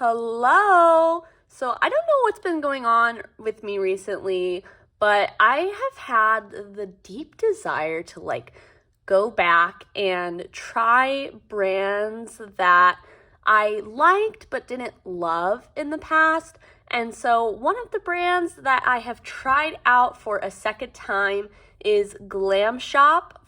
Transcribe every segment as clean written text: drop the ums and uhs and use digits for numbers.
Hello! So I don't know what's been going on with me recently, but I have had the deep desire to go back and try brands that I liked but didn't love in the past. And so one of the brands that I have tried out for a second time is Glam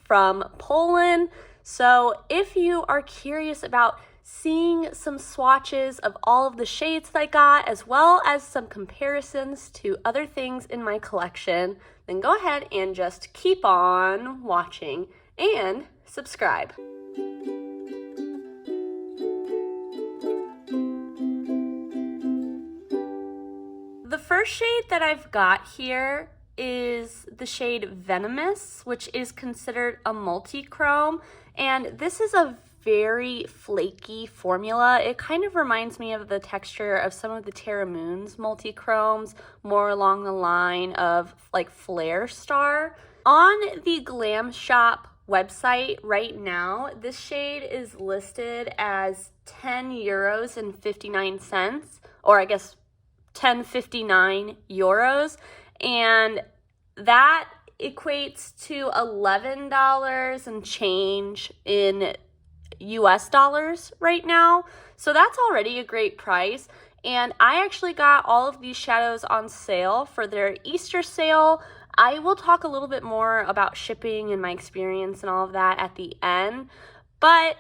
from Poland. So if you are curious about seeing some swatches of all of the shades that I got, as well as some comparisons to other things in my collection, then go ahead and just keep on watching and subscribe. The first shade that I've got here is the shade Venomous, which is considered a multi-chrome, and this is a very flaky formula. It kind of reminds me of the texture of some of the Terra Moon's multi-chromes, more along the line of Flare Star. On the Glam Shop website right now, this shade is listed as €10.59, or I guess 10.59 euros, and that equates to $11 and change in US dollars right now. So that's already a great price. And I actually got all of these shadows on sale for their Easter sale. I will talk a little bit more about shipping and my experience and all of that at the end. But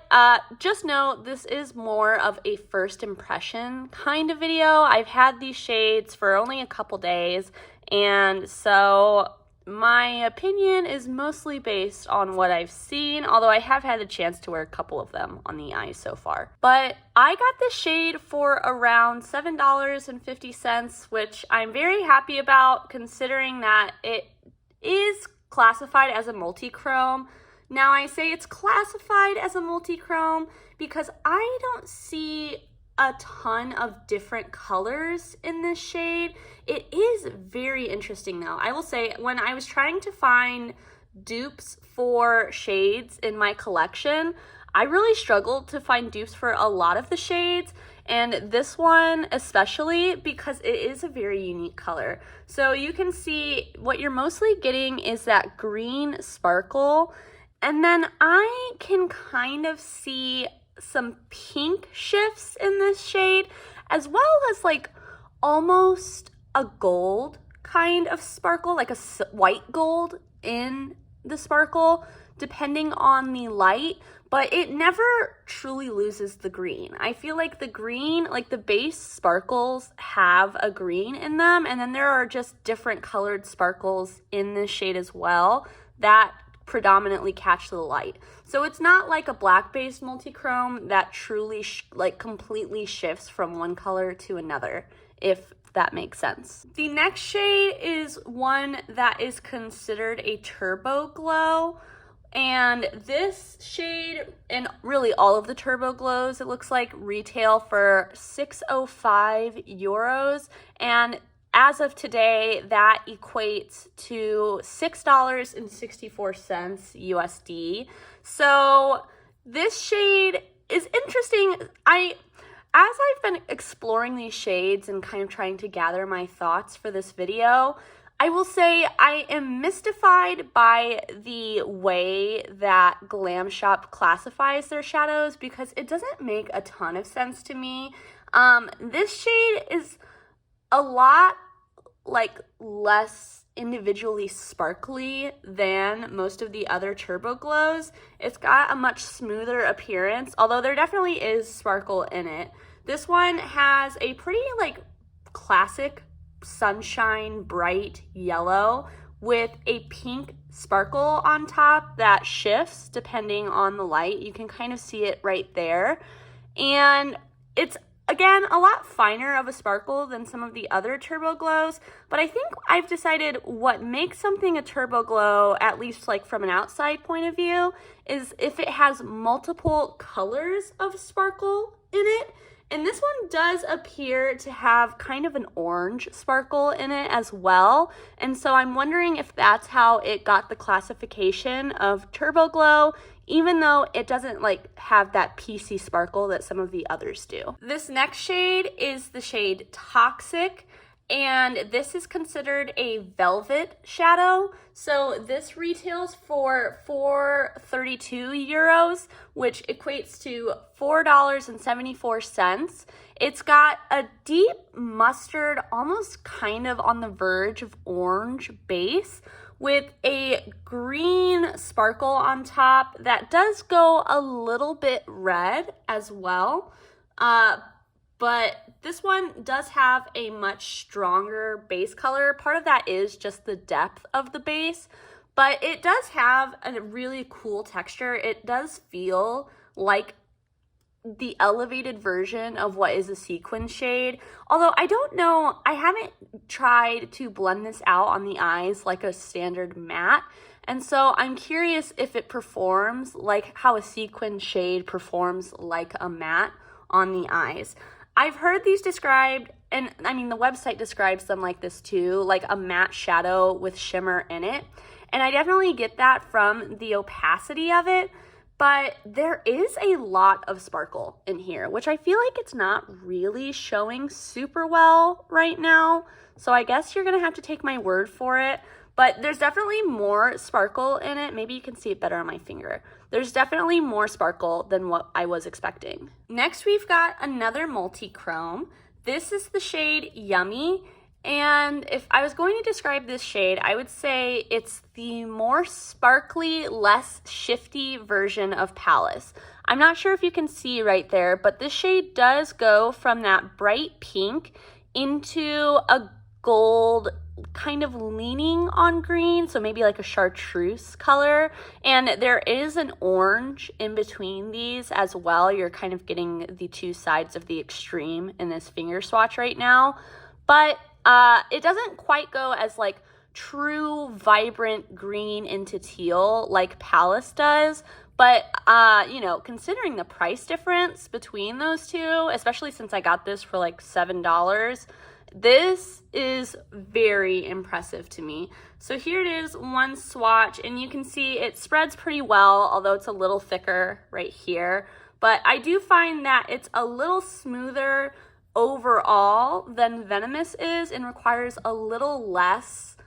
just know this is more of a first impression kind of video. I've had these shades for only a couple days, and so my opinion is mostly based on what I've seen, although I have had a chance to wear a couple of them on the eyes so far. But I got this shade for around $7.50, which I'm very happy about considering that it is classified as a multi-chrome. Now, I say it's classified as a multi-chrome because I don't see a ton of different colors in this shade. It is very interesting though. I will say, when I was trying to find dupes for shades in my collection, I really struggled to find dupes for a lot of the shades, and this one especially because it is a very unique color. So you can see what you're mostly getting is that green sparkle, and then I can kind of see some pink shifts in this shade, as well as almost a gold kind of sparkle, like a white gold in the sparkle, depending on the light, but it never truly loses the green. I feel like the green, the base sparkles have a green in them, and then there are just different colored sparkles in this shade as well that predominantly catch the light. So it's not like a black-based multi-chrome that truly completely shifts from one color to another, if that makes sense. The next shade is one that is considered a turbo glow, and this shade, and really all of the turbo glows, it looks like, retail for €605, and as of today, that equates to $6.64 USD. So this shade is interesting. As I've been exploring these shades and kind of trying to gather my thoughts for this video, I will say I am mystified by the way that Glam Shop classifies their shadows, because it doesn't make a ton of sense to me. This shade is a lot less individually sparkly than most of the other turbo glows. It's got a much smoother appearance, although there definitely is sparkle in it. This one has a pretty classic sunshine bright yellow with a pink sparkle on top that shifts depending on the light. You can kind of see it right there, and it's again a lot finer of a sparkle than some of the other turbo glows, but I think I've decided what makes something a turbo glow, at least from an outside point of view, is if it has multiple colors of sparkle in it. And this one does appear to have kind of an orange sparkle in it as well. And so I'm wondering if that's how it got the classification of turbo glow, even though it doesn't like have that PC sparkle that some of the others do. This next shade is the shade Toxic, and this is considered a velvet shadow. So this retails for €432, which equates to $4.74. It's got a deep mustard, almost kind of on the verge of orange base, with a green sparkle on top that does go a little bit red as well. But this one does have a much stronger base color. Part of that is just the depth of the base, but it does have a really cool texture. It does feel like the elevated version of what is a sequin shade. Although I don't know, I haven't tried to blend this out on the eyes like a standard matte. And so I'm curious if it performs like how a sequin shade performs like a matte on the eyes. I've heard these described, and I mean the website describes them like this too, like a matte shadow with shimmer in it. And I definitely get that from the opacity of it, but there is a lot of sparkle in here, which I feel like it's not really showing super well right now. So I guess you're gonna have to take my word for it. But there's definitely more sparkle in it. Maybe you can see it better on my finger. There's definitely more sparkle than what I was expecting. Next, we've got another multi-chrome. This is the shade Yummy. And if I was going to describe this shade, I would say it's the more sparkly, less shifty version of Palace. I'm not sure if you can see right there, but this shade does go from that bright pink into a gold, kind of leaning on green, so maybe like a chartreuse color. And there is an orange in between these as well. You're kind of getting the two sides of the extreme in this finger swatch right now. But it doesn't quite go as like true vibrant green into teal like Palace does. But, you know, considering the price difference between those two, especially since I got this for like $7, this is very impressive to me. So here it is, one swatch, and you can see it spreads pretty well, although it's a little thicker right here. But I do find that it's a little smoother overall than Venomous is and requires a little less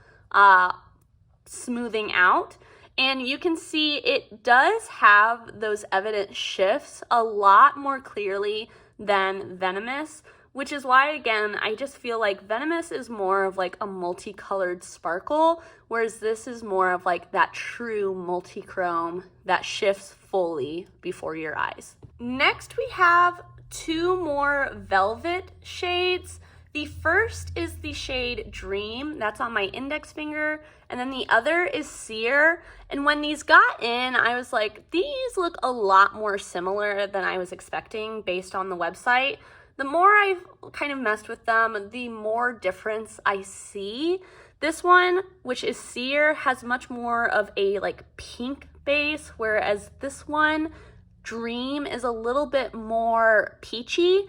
smoothing out. And you can see it does have those evident shifts a lot more clearly than Venomous, which is why, again, I just feel like Venomous is more of like a multicolored sparkle, whereas this is more of like that true multi-chrome that shifts fully before your eyes. Next, we have two more velvet shades. The first is the shade Dream, that's on my index finger, and then the other is Sear. And when these got in, I was like, these look a lot more similar than I was expecting based on the website. The more I've kind of messed with them, the more difference I see. This one, which is Sear, has much more of a like pink base, whereas this one, Dream, is a little bit more peachy.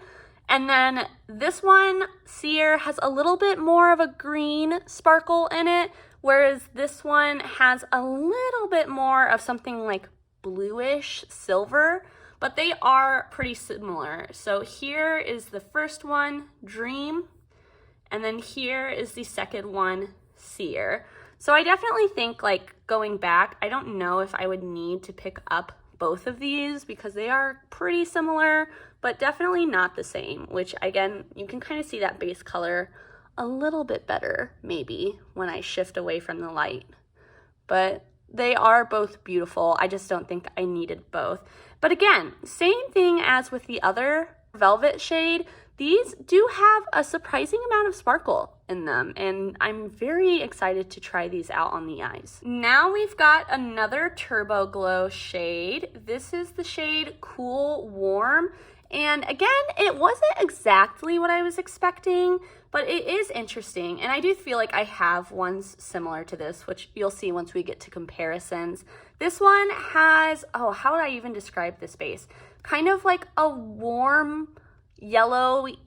And then this one, Sear, has a little bit more of a green sparkle in it, whereas this one has a little bit more of something like bluish silver. But they are pretty similar. So here is the first one, Dream, and then here is the second one, Sear. So I definitely think, like, going back, I don't know if I would need to pick up both of these because they are pretty similar, but definitely not the same, which, again, you can kind of see that base color a little bit better, maybe, when I shift away from the light. But they are both beautiful. I just don't think I needed both. But again, same thing as with the other velvet shade, these do have a surprising amount of sparkle in them, and I'm very excited to try these out on the eyes. Now we've got another Turbo Glow shade. This is the shade Cool Warm, and again, it wasn't exactly what I was expecting, but it is interesting, and I do feel like I have ones similar to this, which you'll see once we get to comparisons. This one has, oh, how would I even describe this base? Kind of like a warm yellowy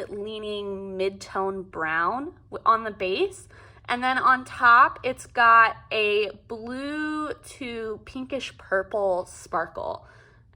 leaning mid-tone brown on the base. And then on top, it's got a blue to pinkish purple sparkle.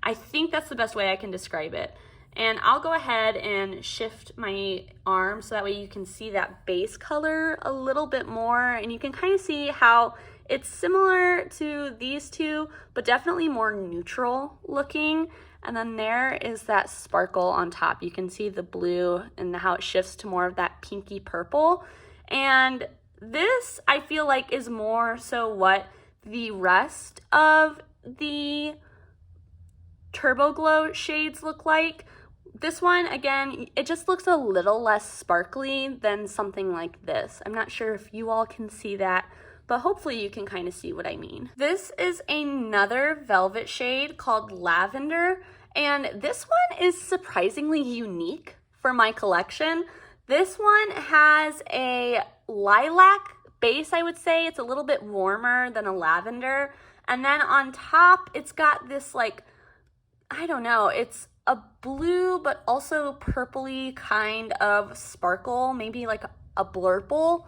I think that's the best way I can describe it. And I'll go ahead and shift my arm so that way you can see that base color a little bit more, and you can kind of see how it's similar to these two, but definitely more neutral looking. And then there is that sparkle on top. You can see the blue and how it shifts to more of that pinky purple. And this, I feel like, is more so what the rest of the Turbo Glow shades look like. This one, again, it just looks a little less sparkly than something like this. I'm not sure if you all can see that, but hopefully you can kind of see what I mean. This is another velvet shade called Lavender, and this one is surprisingly unique for my collection. This one has a lilac base, I would say. It's a little bit warmer than a lavender. And then on top, it's got this, like, I don't know, it's a blue but also purpley kind of sparkle, maybe like a blurple,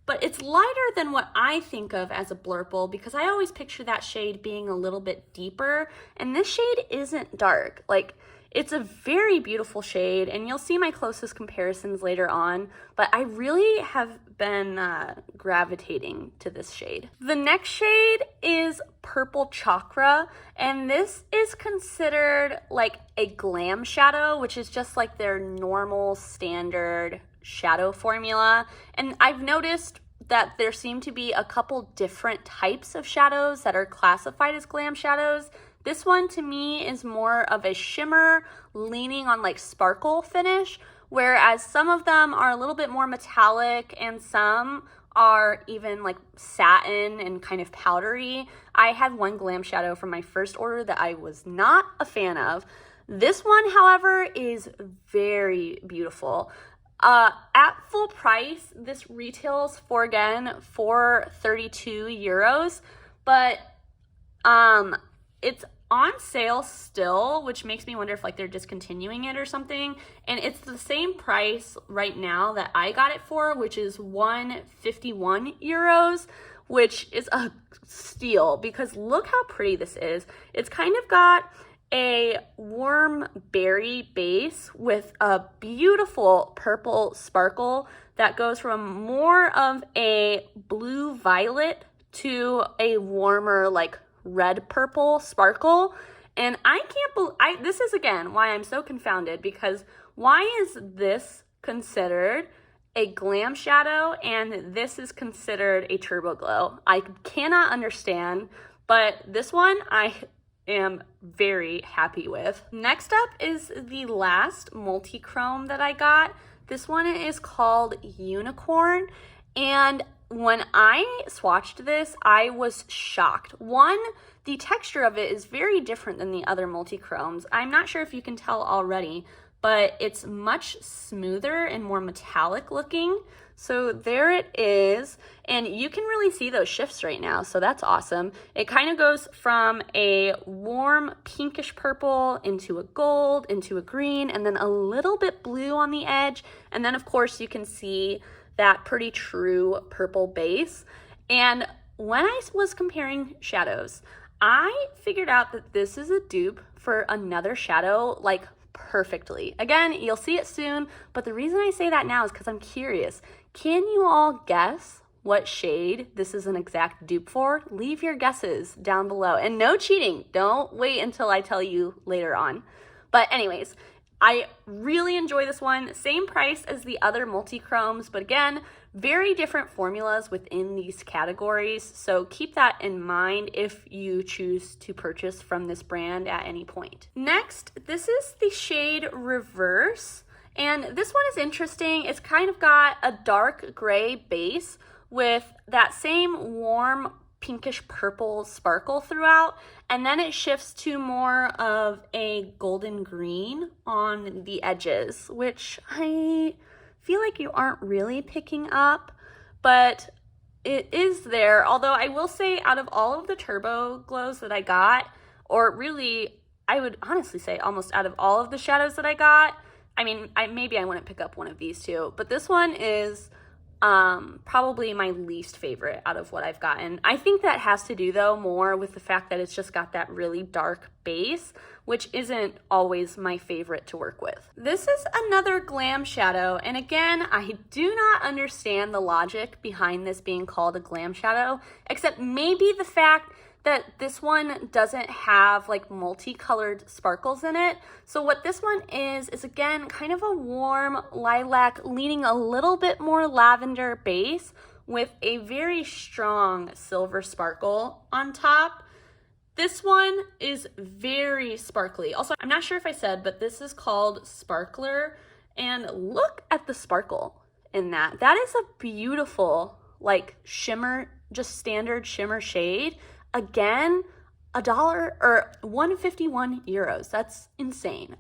but it's lighter than what I think of as a blurple because I always picture that shade being a little bit deeper, and this shade isn't dark. Like, it's a very beautiful shade, and you'll see my closest comparisons later on, but I really have been gravitating to this shade. The next shade is Purple Chakra, and this is considered like a glam shadow, which is just like their normal standard shadow formula. And I've noticed that there seem to be a couple different types of shadows that are classified as glam shadows. This one to me is more of a shimmer leaning on like sparkle finish, whereas some of them are a little bit more metallic and some are even like satin and kind of powdery. I had one glam shadow from my first order that I was not a fan of. This one, however, is very beautiful. At full price, this retails for, again, for 32 euros, but it's on sale still, which makes me wonder if like they're discontinuing it or something. And it's the same price right now that I got it for, which is 151 euros, which is a steal because look how pretty this is. It's kind of got a warm berry base with a beautiful purple sparkle that goes from more of a blue violet to a warmer like red purple sparkle. And I can't believe, this is again why I'm so confounded, because why is this considered a glam shadow and this is considered a turbo glow? I cannot understand, but this one I am very happy with. Next up is the last multi-chrome that I got. This one is called Unicorn, and when I swatched this, I was shocked. One, the texture of it is very different than the other multi-chromes. I'm not sure if you can tell already, but it's much smoother and more metallic looking. So there it is, and you can really see those shifts right now, so that's awesome. It kind of goes from a warm pinkish purple into a gold, into a green, and then a little bit blue on the edge, and then of course you can see that pretty true purple base. And when I was comparing shadows, I figured out that this is a dupe for another shadow like perfectly. Again, you'll see it soon, but the reason I say that now is because I'm curious. Can you all guess what shade this is an exact dupe for? Leave your guesses down below, and no cheating. Don't wait until I tell you later on. But anyways, I really enjoy this one. Same price as the other multi-chromes, but again, very different formulas within these categories. So keep that in mind if you choose to purchase from this brand at any point. Next, this is the shade Reverse. And this one is interesting. It's kind of got a dark gray base with that same warm pinkish purple sparkle throughout, and then it shifts to more of a golden green on the edges, which I feel like you aren't really picking up, but it is there. Although I will say, out of all of the turbo glows that I got, or really I would honestly say almost out of all of the shadows that I got, I mean, maybe I wouldn't pick up one of these two, but this one is probably my least favorite out of what I've gotten. I think that has to do, though, more with the fact that it's just got that really dark base, which isn't always my favorite to work with. This is another Glam shadow, and again, I do not understand the logic behind this being called a Glam shadow, except maybe the fact that this one doesn't have like multicolored sparkles in it. So what this one is again kind of a warm lilac leaning a little bit more lavender base with a very strong silver sparkle on top. This one is very sparkly. Also, I'm not sure if I said, but this is called Sparkler, and look at the sparkle in that. That is a beautiful like shimmer, just standard shimmer shade. Again, $1 or 151 euros. That's insane.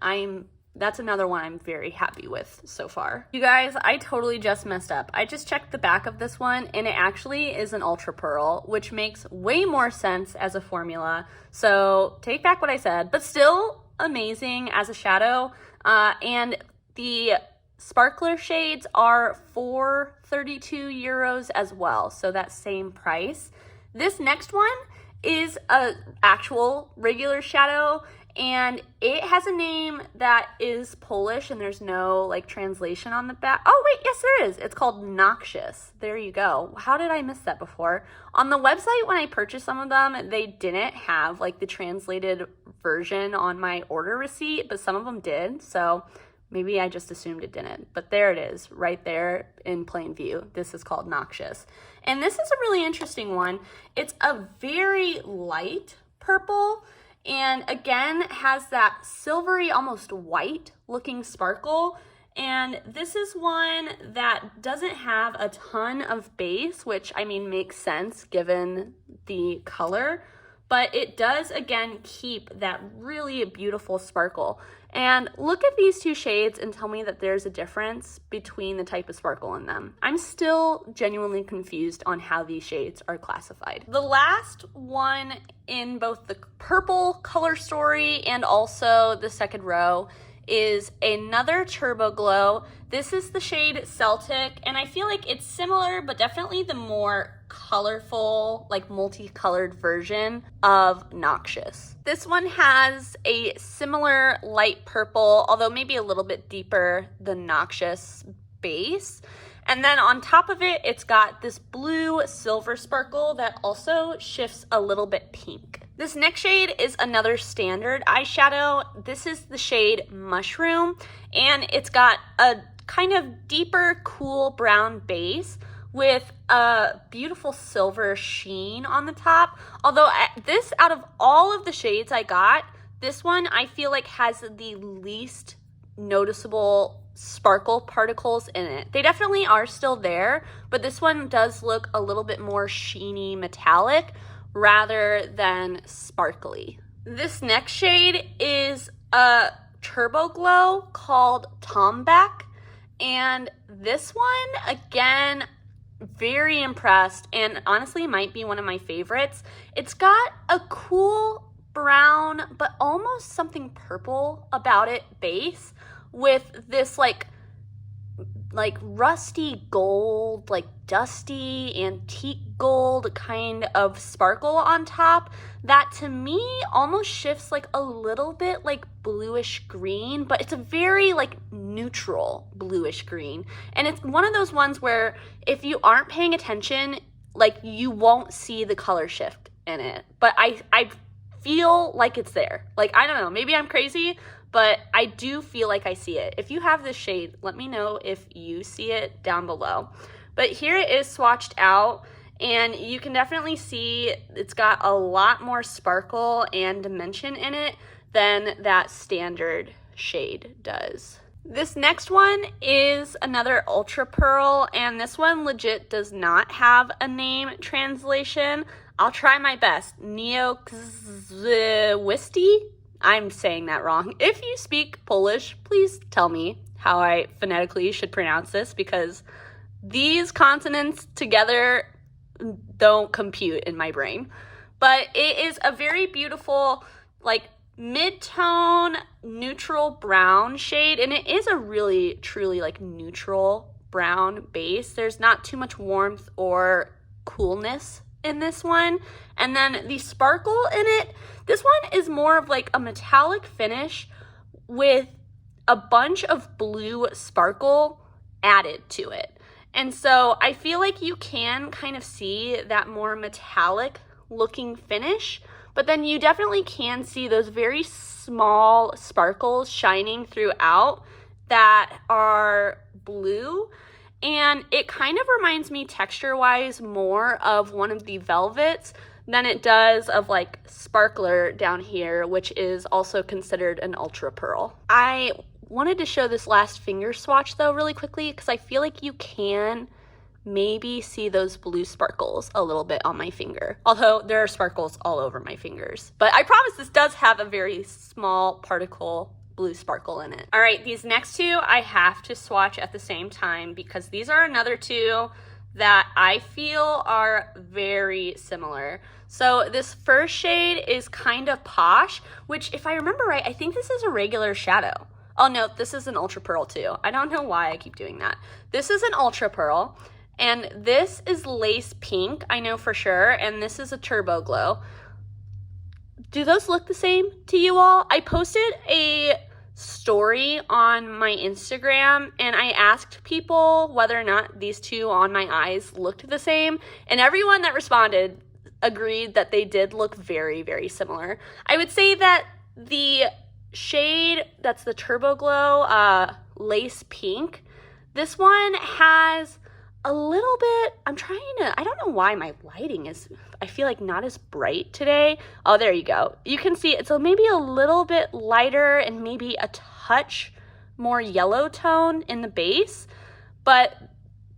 That's another one I'm very happy with so far. You guys, I totally just messed up. I just checked the back of this one, and it actually is an ultra pearl, which makes way more sense as a formula. So take back what I said, but still amazing as a shadow. And the sparkler shades are 432 euros as well. So that same price. This next one is a actual regular shadow, and it has a name that is Polish, and there's no like translation on the back. Oh wait, yes there is. It's called Noxious. There you go. How did I miss that before? On the website when I purchased some of them, they didn't have like the translated version on my order receipt, but some of them did. So maybe I just assumed it didn't, but there it is right there in plain view. This is called Noxious. And this is a really interesting one. It's a very light purple, and again has that silvery, almost white looking sparkle. And this is one that doesn't have a ton of base, which I mean makes sense given the color, but it does again keep that really beautiful sparkle. And look at these two shades and tell me that there's a difference between the type of sparkle in them. I'm still genuinely confused on how these shades are classified. The last one in both the purple color story and also the second row is another Turbo Glow. This is the shade Celtic, and I feel like it's similar, but definitely the more colorful, like multicolored version of Noxious. This one has a similar light purple, although maybe a little bit deeper than Noxious base. And then on top of it, it's got this blue silver sparkle that also shifts a little bit pink. This next shade is another standard eyeshadow. This is the shade Mushroom, and it's got a kind of deeper, cool brown base with a beautiful silver sheen on the top. Although this, out of all of the shades I got, this one I feel like has the least noticeable sparkle particles in it. They definitely are still there, but this one does look a little bit more sheeny metallic rather than sparkly. This next shade is a Turbo Glow called Tomback, and this one, again, very impressed, and honestly might be one of my favorites. It's got a cool brown, but almost something purple about it base with this like rusty gold, like dusty antique gold kind of sparkle on top that to me almost shifts like a little bit like bluish green, but it's a very like neutral bluish green. And it's one of those ones where if you aren't paying attention, like you won't see the color shift in it. But I feel like it's there. Like, I don't know, maybe I'm crazy, but I do feel like I see it. If you have this shade, let me know if you see it down below. But here it is swatched out, and you can definitely see it's got a lot more sparkle and dimension in it than that standard shade does. This next one is another Ultra Pearl, and this one legit does not have a name translation. I'll try my best. Nieokzwisty? I'm saying that wrong. If you speak Polish, please tell me how I phonetically should pronounce this, because these consonants together don't compute in my brain. But it is a very beautiful, like mid-tone neutral brown shade, and it is a really truly like neutral brown base. There's not too much warmth or coolness in this one. And then the sparkle in it, this one is more of like a metallic finish with a bunch of blue sparkle added to it. And so I feel like you can kind of see that more metallic looking finish, but then you definitely can see those very small sparkles shining throughout that are blue. And it kind of reminds me texture-wise more of one of the velvets than it does of like Sparkler down here, which is also considered an ultra pearl. I wanted to show this last finger swatch though really quickly because I feel like you can maybe see those blue sparkles a little bit on my finger, although there are sparkles all over my fingers. But I promise this does have a very small particle blue sparkle in it. All right, these next two I have to swatch at the same time because these are another two that I feel are very similar. So this first shade is kind of posh, which if I remember right, I think this is a regular shadow. Oh no, this is an ultra pearl too. I don't know why I keep doing that. This is an ultra pearl, and this is lace pink, I know for sure, and this is a turbo glow. Do those look the same to you all? I posted a story on my Instagram and I asked people whether or not these two on my eyes looked the same, and everyone that responded agreed that they did look very, very similar. I would say that the shade that's the turbo glow lace pink, this one has a little bit, I don't know why my lighting is, I feel like not as bright today. Oh, there you go. You can see it's maybe a little bit lighter and maybe a touch more yellow tone in the base, but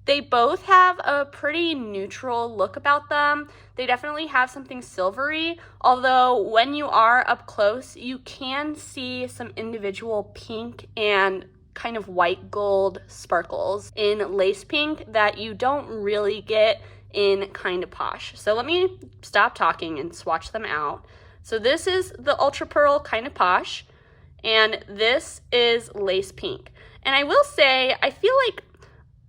they both have a pretty neutral look about them. They definitely have something silvery, although when you are up close, you can see some individual pink and kind of white gold sparkles in lace pink that you don't really get in kind of posh. So let me stop talking and swatch them out. So this is the ultra pearl kind of posh, and this is lace pink. And I will say, I feel like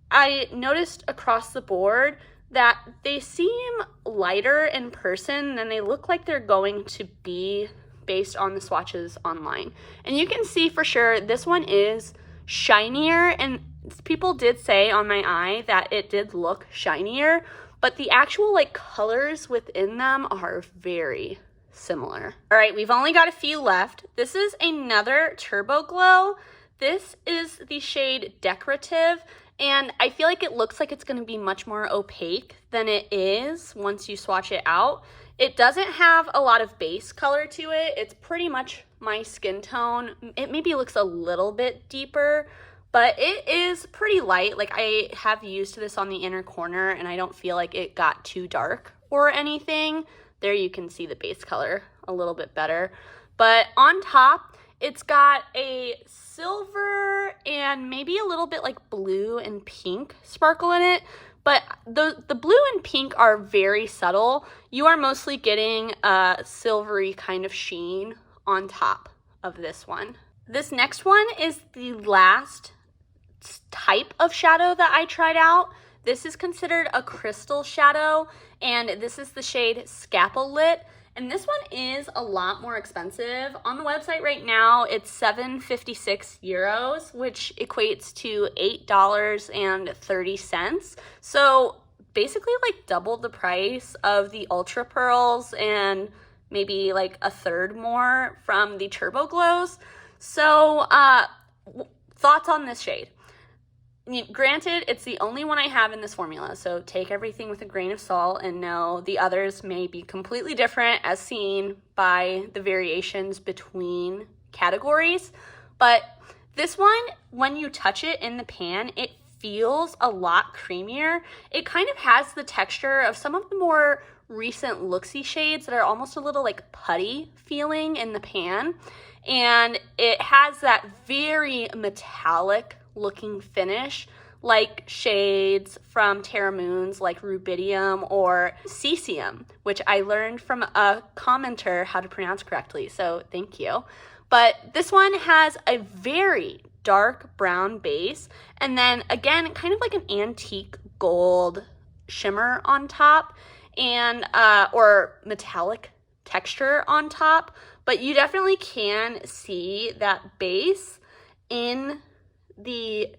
I noticed across the board that they seem lighter in person than they look like they're going to be based on the swatches online. And you can see for sure this one is shinier, and people did say on my eye that it did look shinier, but the actual like colors within them are very similar. All right, we've only got a few left. This is another turbo glow. This is the shade Decorative, and I feel like it looks like it's going to be much more opaque than it is once you swatch it out. It doesn't have a lot of base color to it. It's pretty much my skin tone. It maybe looks a little bit deeper, but it is pretty light. Like, I have used this on the inner corner and I don't feel like it got too dark or anything. There you can see the base color a little bit better. But on top, it's got a silver and maybe a little bit like blue and pink sparkle in it. But the blue and pink are very subtle. You are mostly getting a silvery kind of sheen on top of this one. This next one is the last type of shadow that I tried out. This is considered a crystal shadow, and this is the shade Scapulate. And this one is a lot more expensive. On the website right now, it's €7.56, which equates to $8.30. So basically like double the price of the Ultra Pearls and maybe like a third more from the Turbo Glows. So thoughts on this shade? Granted, it's the only one I have in this formula, so take everything with a grain of salt and know the others may be completely different as seen by the variations between categories. But this one, when you touch it in the pan, it feels a lot creamier. It kind of has the texture of some of the more recent Looksy shades that are almost a little like putty feeling in the pan. And it has that very metallic looking finish, like shades from Terra Moons like Rubidium or Cesium, which I learned from a commenter how to pronounce correctly, so thank you. But this one has a very dark brown base, and then again, kind of like an antique gold shimmer on top, and or metallic texture on top, but you definitely can see that base in the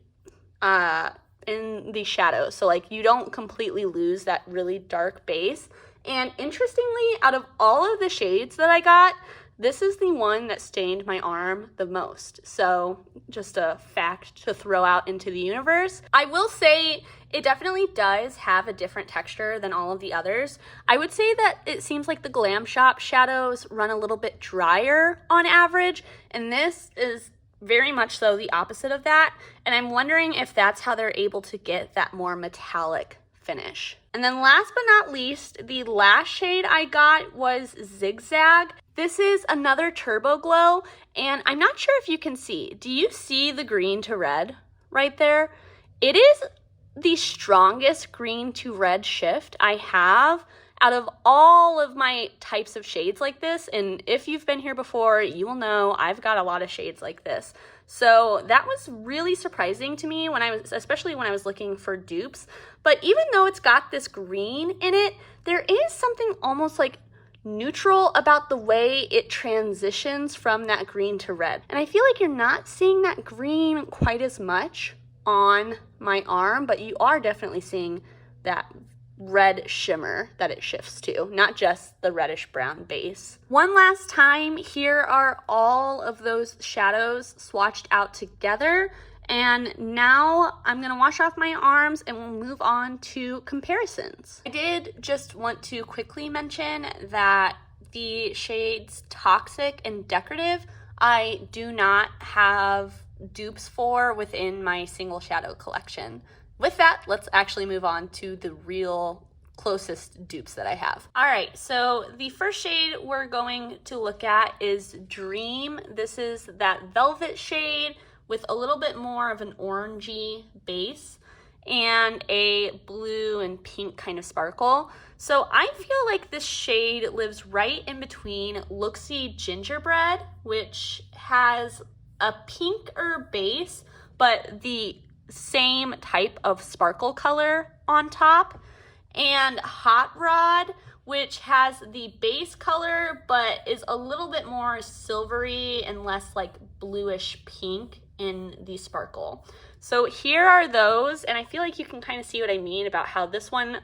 shadow. So like you don't completely lose that really dark base. And interestingly, out of all of the shades that I got, this is the one that stained my arm the most. So just a fact to throw out into the universe. I will say it definitely does have a different texture than all of the others. I would say that it seems like the Glam Shop shadows run a little bit drier on average, and this is very much so the opposite of that. And I'm wondering if that's how they're able to get that more metallic finish. And then last but not least, the last shade I got was Zigzag. This is another Turbo Glow, and I'm not sure if you can see. Do you see the green to red right there? It is the strongest green to red shift I have out of all of my types of shades like this. And if you've been here before, you will know I've got a lot of shades like this. So that was really surprising to me especially when I was looking for dupes. But even though it's got this green in it, there is something almost like neutral about the way it transitions from that green to red. And I feel like you're not seeing that green quite as much on my arm, but you are definitely seeing that red shimmer that it shifts to, not just the reddish brown base. One last time, here are all of those shadows swatched out together. And now I'm gonna wash off my arms and we'll move on to comparisons. I did just want to quickly mention that the shades Toxic and Decorative, I do not have dupes for within my single shadow collection. With that, let's actually move on to the real closest dupes that I have. All right, so the first shade we're going to look at is Dream. This is that velvet shade with a little bit more of an orangey base and a blue and pink kind of sparkle. So I feel like this shade lives right in between Looksy Gingerbread, which has a pinker base, but the same type of sparkle color on top, and Hot Rod, which has the base color but is a little bit more silvery and less like bluish pink in the sparkle. So here are those, and I feel like you can kind of see what I mean about how this one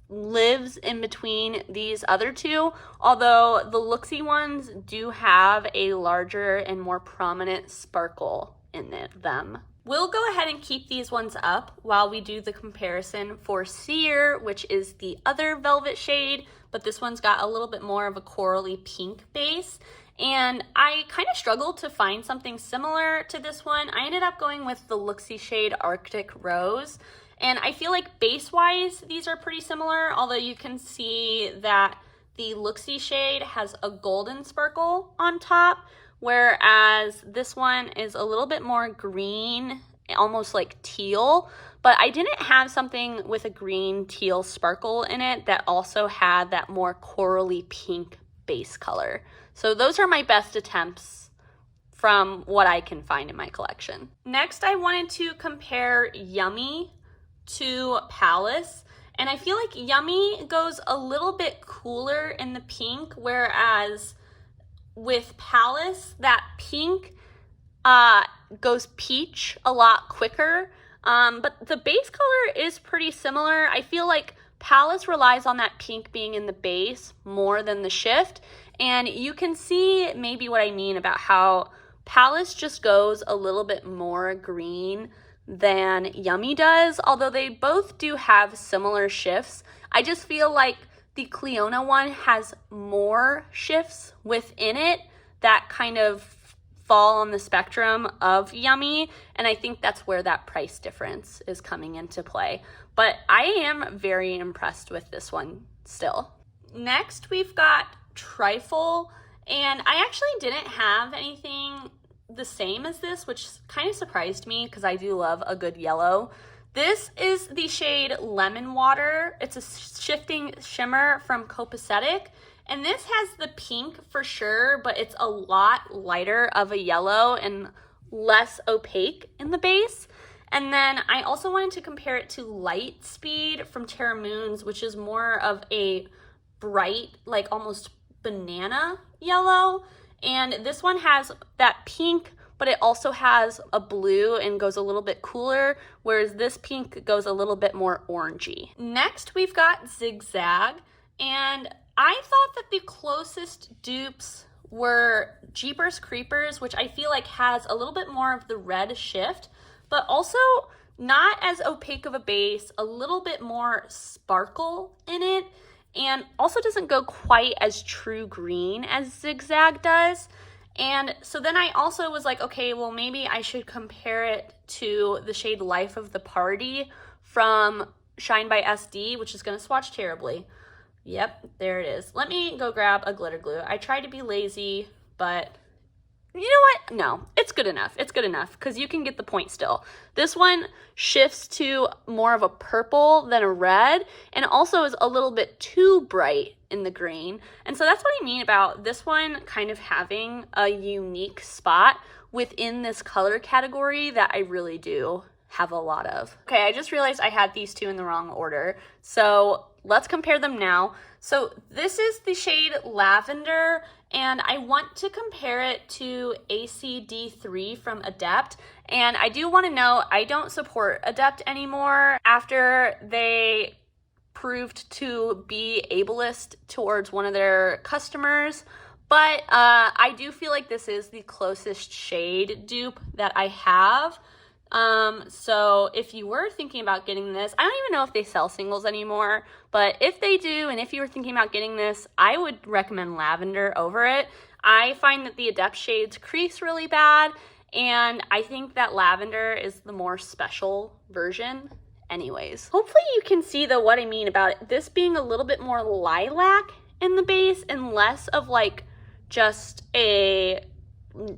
lives in between these other two, although the Looksy ones do have a larger and more prominent sparkle in them. We'll go ahead and keep these ones up while we do the comparison for Sear, which is the other velvet shade, but this one's got a little bit more of a corally pink base. And I kind of struggled to find something similar to this one. I ended up going with the Looksy shade Arctic Rose. And I feel like base-wise, these are pretty similar, although you can see that the Looksy shade has a golden sparkle on top, whereas this one is a little bit more green, almost like teal. But I didn't have something with a green teal sparkle in it that also had that more corally pink base color. So those are my best attempts from what I can find in my collection. Next, I wanted to compare Yummy to Palace, and I feel like Yummy goes a little bit cooler in the pink, whereas with Palace, that pink goes peach a lot quicker, but the base color is pretty similar. I feel like Palace relies on that pink being in the base more than the shift, and you can see maybe what I mean about how Palace just goes a little bit more green than Yummy does, although they both do have similar shifts. I just feel like the Cleona one has more shifts within it that kind of fall on the spectrum of Yummy, and I think that's where that price difference is coming into play. But I am very impressed with this one still. Next, we've got Trifle, and I actually didn't have anything the same as this, which kind of surprised me because I do love a good yellow. This is the shade Lemon Water. It's a shifting shimmer from Copacetic. And this has the pink for sure, but it's a lot lighter of a yellow and less opaque in the base. And then I also wanted to compare it to Light Speed from Terra Moons, which is more of a bright, like almost banana yellow. And this one has that pink, but it also has a blue and goes a little bit cooler, whereas this pink goes a little bit more orangey. Next, we've got Zigzag, and I thought that the closest dupes were Jeepers Creepers, which I feel like has a little bit more of the red shift, but also not as opaque of a base, a little bit more sparkle in it, and also doesn't go quite as true green as Zigzag does. And so then I also was like, okay, well, maybe I should compare it to the shade Life of the Party from Shine by SD, which is going to swatch terribly. Yep, there it is. Let me go grab a glitter glue. I tried to be lazy, but you know what? No, it's good enough. It's good enough because you can get the point still. This one shifts to more of a purple than a red, and also is a little bit too bright in the green. And so that's what I mean about this one kind of having a unique spot within this color category that I really do have a lot of. Okay, I just realized I had these two in the wrong order. So let's compare them now. So this is the shade Lavender, and I want to compare it to ACD3 from Adept. And I do want to know, I don't support Adept anymore after they proved to be ableist towards one of their customers. But I do feel like this is the closest shade dupe that I have. So if you were thinking about getting this, I don't even know if they sell singles anymore, but if they do, and if you were thinking about getting this, I would recommend Lavender over it. I find that the Adept shades crease really bad, and I think that Lavender is the more special version anyways. Hopefully you can see though what I mean about it. This being a little bit more lilac in the base and less of like just a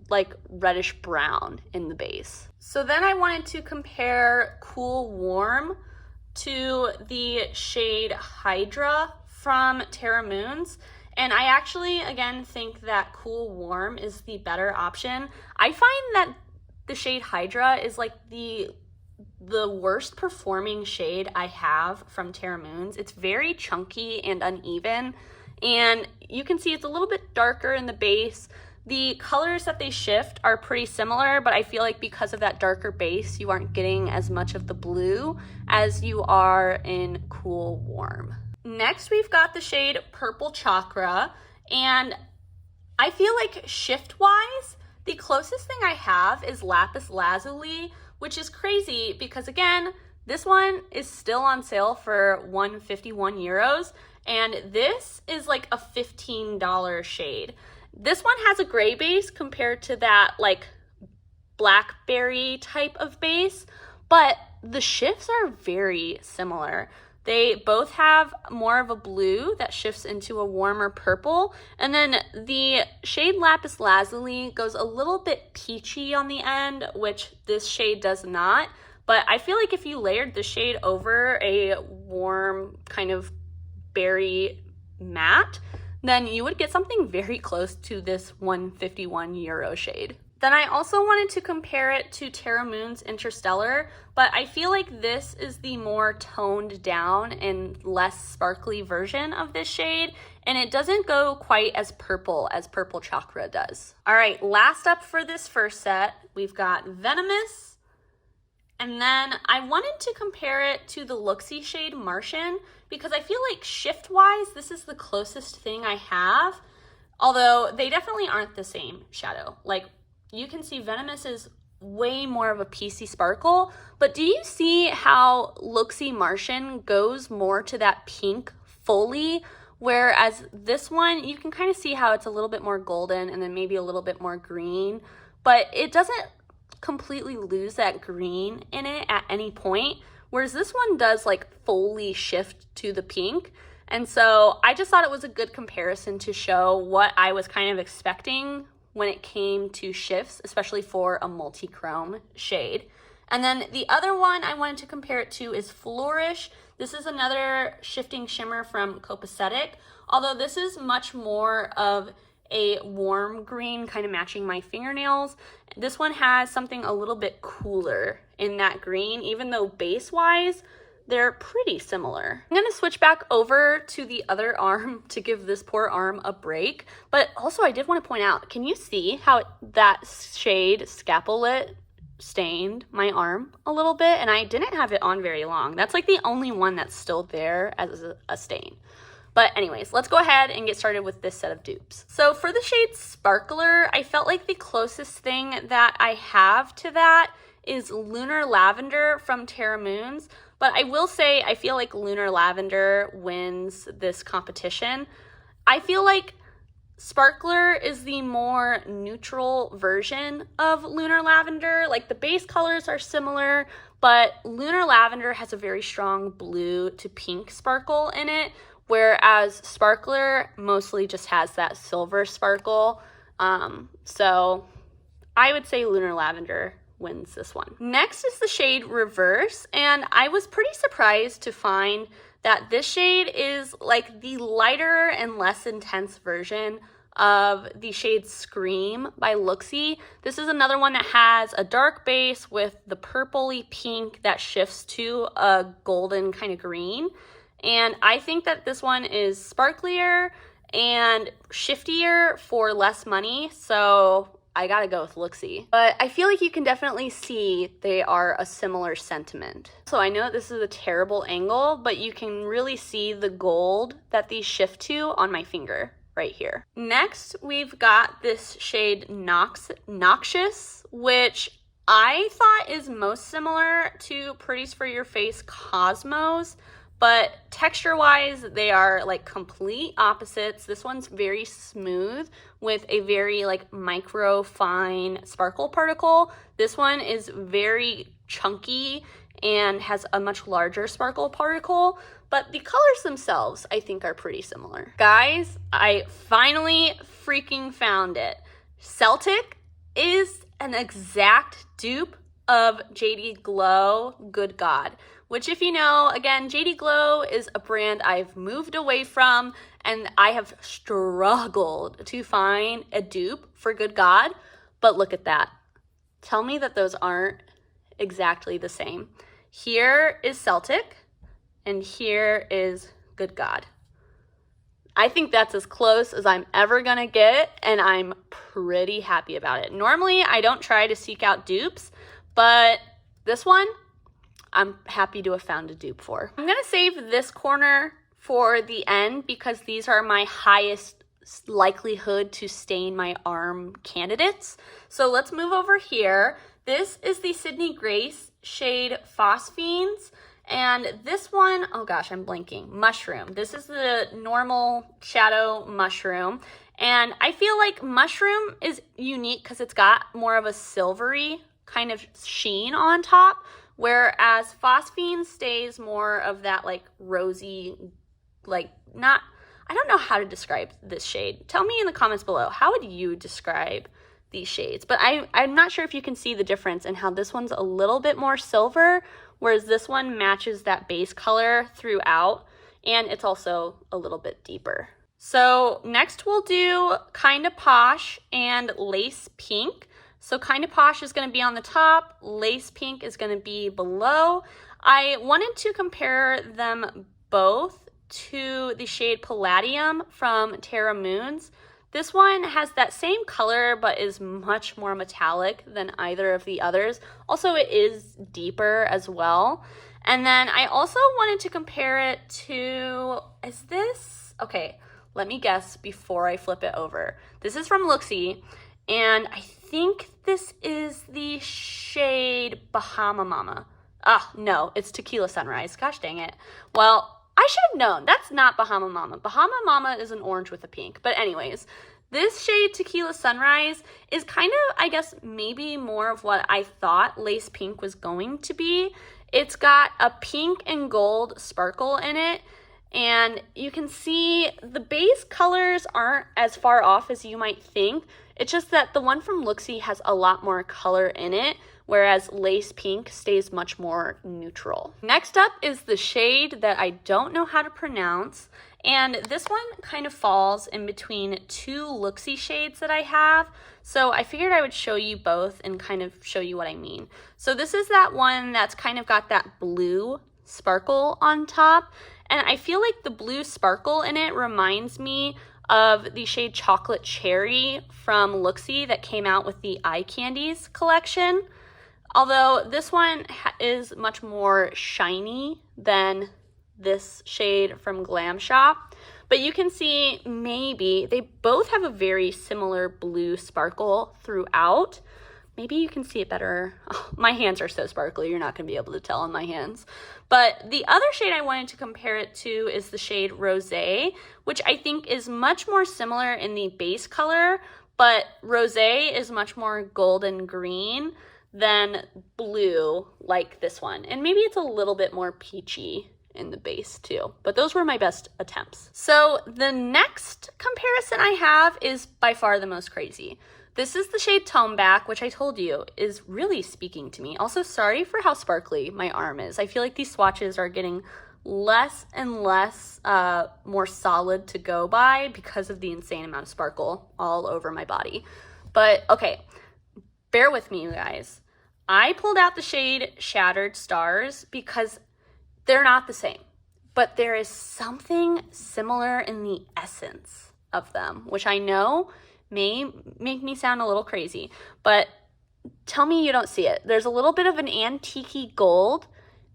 like reddish brown in the base. So then I wanted to compare Cool Warm to the shade Hydra from Terra Moons. And I actually, again, think that Cool Warm is the better option. I find that the shade Hydra is like the worst performing shade I have from Terra Moons. It's very chunky and uneven. And you can see it's a little bit darker in the base. The colors that they shift are pretty similar, but I feel like because of that darker base, you aren't getting as much of the blue as you are in Cool Warm. Next, we've got the shade Purple Chakra, and I feel like shift-wise, the closest thing I have is Lapis Lazuli, which is crazy because, again, this one is still on sale for 151 euros, and this is like a $15 shade. This one has a gray base compared to that like blackberry type of base, but the shifts are very similar. They both have more of a blue that shifts into a warmer purple, and then the shade Lapis Lazuli goes a little bit peachy on the end, which this shade does not. But I feel like if you layered the shade over a warm kind of berry matte, then you would get something very close to this 151 euro shade. Then I also wanted to compare it to Terra Moon's Interstellar, but I feel like this is the more toned down and less sparkly version of this shade, and it doesn't go quite as Purple Chakra does. All right, last up for this first set, we've got Venomous, and then I wanted to compare it to the Luxie shade Martian, because I feel like shift-wise, this is the closest thing I have, although they definitely aren't the same shadow. Like, you can see Venomous is way more of a PC sparkle, but do you see how Luxie Martian goes more to that pink fully, whereas this one, you can kind of see how it's a little bit more golden and then maybe a little bit more green, but it doesn't completely lose that green in it at any point, whereas this one does like fully shift to the pink. And so I just thought it was a good comparison to show what I was kind of expecting when it came to shifts, especially for a multi-chrome shade. And then the other one I wanted to compare it to is Flourish. This is another shifting shimmer from Copacetic, although this is much more of a warm green, kind of matching my fingernails. This one has something a little bit cooler in that green, even though base-wise, they're pretty similar. I'm gonna switch back over to the other arm to give this poor arm a break, but also I did want to point out, can you see how that shade Scapulate stained my arm a little bit? And I didn't have it on very long. That's like the only one that's still there as a stain. But anyways, let's go ahead and get started with this set of dupes. So for the shade Sparkler, I felt like the closest thing that I have to that is Lunar Lavender from Terra Moons. But I will say, I feel like Lunar Lavender wins this competition. I feel like Sparkler is the more neutral version of Lunar Lavender. Like the base colors are similar, but Lunar Lavender has a very strong blue to pink sparkle in it, whereas Sparkler mostly just has that silver sparkle. So I would say Lunar Lavender wins this one. Next is the shade Reverse, and I was pretty surprised to find that this shade is like the lighter and less intense version of the shade Scream by Looksy. This is another one that has a dark base with the purpley pink that shifts to a golden kind of green. And I think that this one is sparklier and shiftier for less money, so I gotta go with Looksy. But I feel like you can definitely see they are a similar sentiment. So I know this is a terrible angle, but you can really see the gold that these shift to on my finger right here. Next, we've got this shade Noxious, which I thought is most similar to Pretties for Your Face Cosmos, but texture-wise, they are like complete opposites. This one's very smooth with a very like micro fine sparkle particle. This one is very chunky and has a much larger sparkle particle, but the colors themselves I think are pretty similar. Guys, I finally freaking found it. Celtic is an exact dupe of JD Glow Good God, which if you know, again, JD Glow is a brand I've moved away from, and I have struggled to find a dupe for Good God, but look at that. Tell me that those aren't exactly the same. Here is Celtic, and here is Good God. I think that's as close as I'm ever gonna get, and I'm pretty happy about it. Normally, I don't try to seek out dupes, but this one, I'm happy to have found a dupe for. I'm gonna save this corner for the end because these are my highest likelihood to stain my arm candidates. So let's move over here. This is the Sydney Grace shade Phosphenes. And this one, oh gosh, I'm blanking, Mushroom. This is the normal shadow mushroom. And I feel like Mushroom is unique because it's got more of a silvery kind of sheen on top, whereas Phosphine stays more of that like rosy, like not, I don't know how to describe this shade. Tell me in the comments below, how would you describe these shades? But I'm not sure if you can see the difference in how this one's a little bit more silver, whereas this one matches that base color throughout, and it's also a little bit deeper. So next we'll do Kinda Posh and Lace Pink. So Kinda Posh is going to be on the top, Lace Pink is going to be below. I wanted to compare them both to the shade Palladium from Terra Moons. This one has that same color but is much more metallic than either of the others. Also, it is deeper as well. And then I also wanted to compare it to, is this, okay, let me guess before I flip it over. This is from Looksy, and I think this is the shade Bahama Mama. Ah, no, it's Tequila Sunrise. Gosh dang it. Well, I should have known. That's not Bahama Mama. Bahama Mama is an orange with a pink. But anyways, this shade Tequila Sunrise is kind of, I guess, maybe more of what I thought Lace Pink was going to be. It's got a pink and gold sparkle in it. And you can see the base colors aren't as far off as you might think. It's just that the one from Looksy has a lot more color in it, whereas Lace Pink stays much more neutral. Next up is the shade that I don't know how to pronounce, and this one kind of falls in between two Looksy shades that I have, so I figured I would show you both and kind of show you what I mean. So this is that one that's kind of got that blue sparkle on top, and I feel like the blue sparkle in it reminds me of the shade Chocolate Cherry from Looksy that came out with the Eye Candies collection. Although this one is much more shiny than this shade from Glam Shop. But you can see maybe they both have a very similar blue sparkle throughout. Maybe you can see it better. Oh, my hands are so sparkly, you're not going to be able to tell on my hands. But the other shade I wanted to compare it to is the shade Rosé, which I think is much more similar in the base color, but Rosé is much more golden green than blue like this one. And maybe it's a little bit more peachy in the base too, but those were my best attempts. So the next comparison I have is by far the most crazy. This is the shade Toneback, which I told you is really speaking to me. Also, sorry for how sparkly my arm is. I feel like these swatches are getting less and less more solid to go by because of the insane amount of sparkle all over my body. But okay, bear with me, you guys. I pulled out the shade Shattered Stars because they're not the same, but there is something similar in the essence of them, which I know may make me sound a little crazy, but tell me you don't see it. There's a little bit of an antique-y gold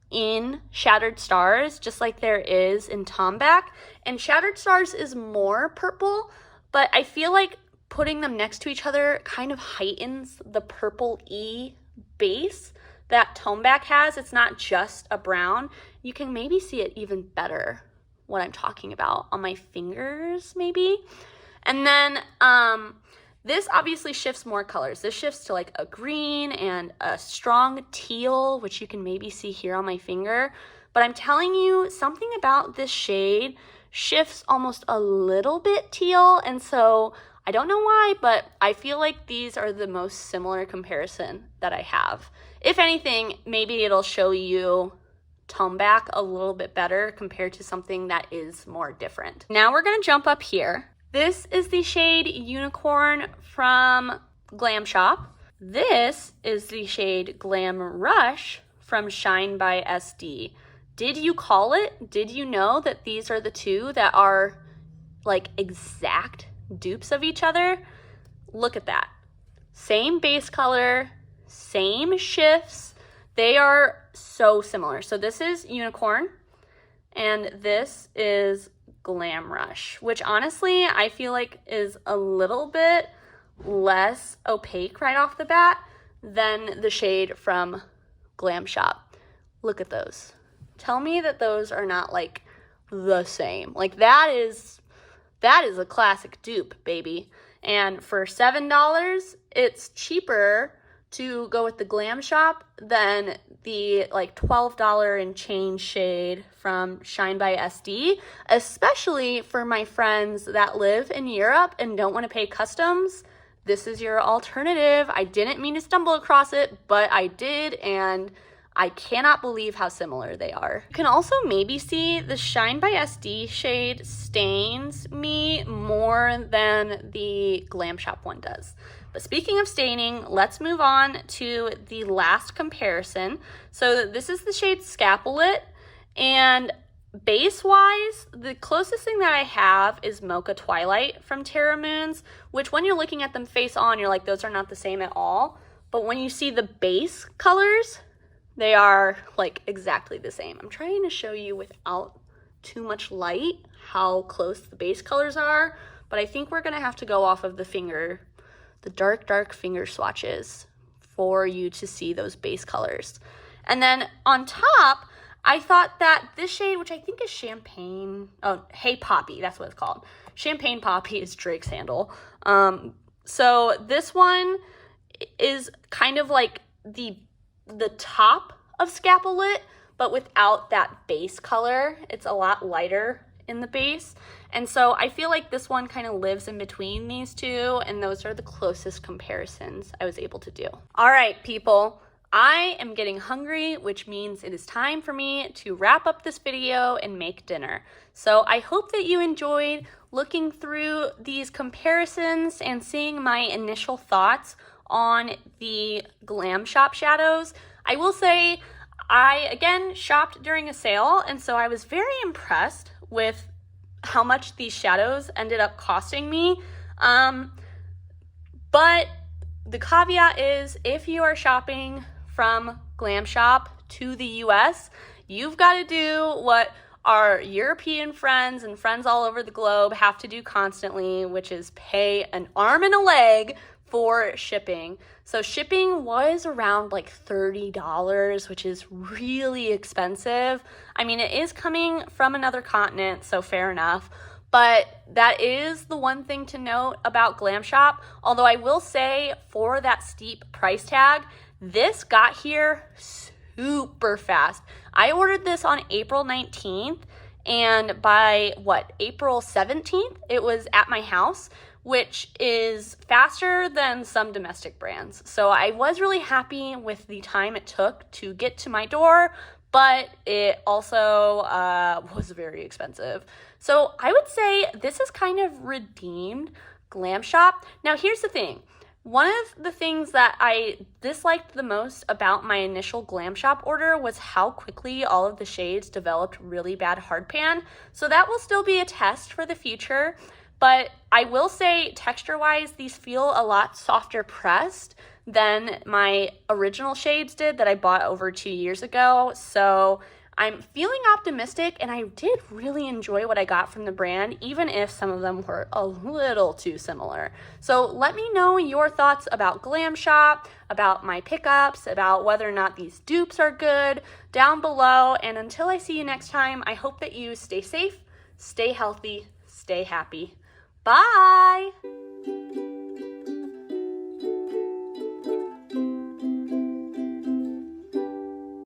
in Shattered Stars, just like there is in Toneback, and Shattered Stars is more purple, but I feel like putting them next to each other kind of heightens the purple-y base that Toneback has. It's not just a brown. You can maybe see it even better, what I'm talking about, on my fingers maybe. And then this obviously shifts more colors. This shifts to like a green and a strong teal, which you can maybe see here on my finger. But I'm telling you, something about this shade shifts almost a little bit teal. And so I don't know why, but I feel like these are the most similar comparison that I have. If anything, maybe it'll show you Toneback a little bit better compared to something that is more different. Now we're gonna jump up here. This is the shade Unicorn from Glam Shop. This is the shade Glam Rush from Shine by SD. Did you call it? Did you know that these are the two that are like exact dupes of each other? Look at that. Same base color, same shifts. They are so similar. So this is Unicorn and this is Glam Rush, which honestly I feel like is a little bit less opaque right off the bat than the shade from Glam Shop. Look at those. Tell me that those are not like the same. Like that is a classic dupe, baby. And for $7, it's cheaper to go with the Glam Shop than the like $12 and change shade from Shine by SD, especially for my friends that live in Europe and don't want to pay customs. This is your alternative. I didn't mean to stumble across it, but I did, and I cannot believe how similar they are. You can also maybe see the Shine by SD shade stains me more than the Glam Shop one does. But speaking of staining, let's move on to the last comparison. So this is the shade Scapulate, and base-wise, the closest thing that I have is Mocha Twilight from Terra Moons, which when you're looking at them face on, you're like, those are not the same at all. But when you see the base colors, they are like exactly the same. I'm trying to show you without too much light how close the base colors are, but I think we're gonna have to go off of the dark finger swatches for you to see those base colors. And then on top, I thought that this shade, which I think is Champagne, Hey Poppy, that's what it's called. Champagne Poppy is Drake's handle. So this one is kind of like the top of Scapulate, but without that base color. It's a lot lighter in the base. And so I feel like this one kind of lives in between these two, and those are the closest comparisons I was able to do. All right, people, I am getting hungry, which means it is time for me to wrap up this video and make dinner. So I hope that you enjoyed looking through these comparisons and seeing my initial thoughts on the Glam Shop shadows. I will say I, again, shopped during a sale, and so I was very impressed with how much these shadows ended up costing me. But the caveat is, if you are shopping from Glam Shop to the US, you've got to do what our European friends and friends all over the globe have to do constantly, which is pay an arm and a leg for shipping. So shipping was around like $30, which is really expensive. I mean, it is coming from another continent, so fair enough. But that is the one thing to note about Glam Shop. Although I will say, for that steep price tag, this got here super fast. I ordered this on April 19th, and by April 17th, it was at my house, which is faster than some domestic brands. So I was really happy with the time it took to get to my door, but it also was very expensive. So I would say this is kind of redeemed Glam Shop. Now here's the thing. One of the things that I disliked the most about my initial Glam Shop order was how quickly all of the shades developed really bad hardpan. So that will still be a test for the future. But I will say, texture-wise, these feel a lot softer pressed than my original shades did that I bought over 2 years ago. So I'm feeling optimistic, and I did really enjoy what I got from the brand, even if some of them were a little too similar. So let me know your thoughts about Glam Shop, about my pickups, about whether or not these dupes are good down below. And until I see you next time, I hope that you stay safe, stay healthy, stay happy. Bye!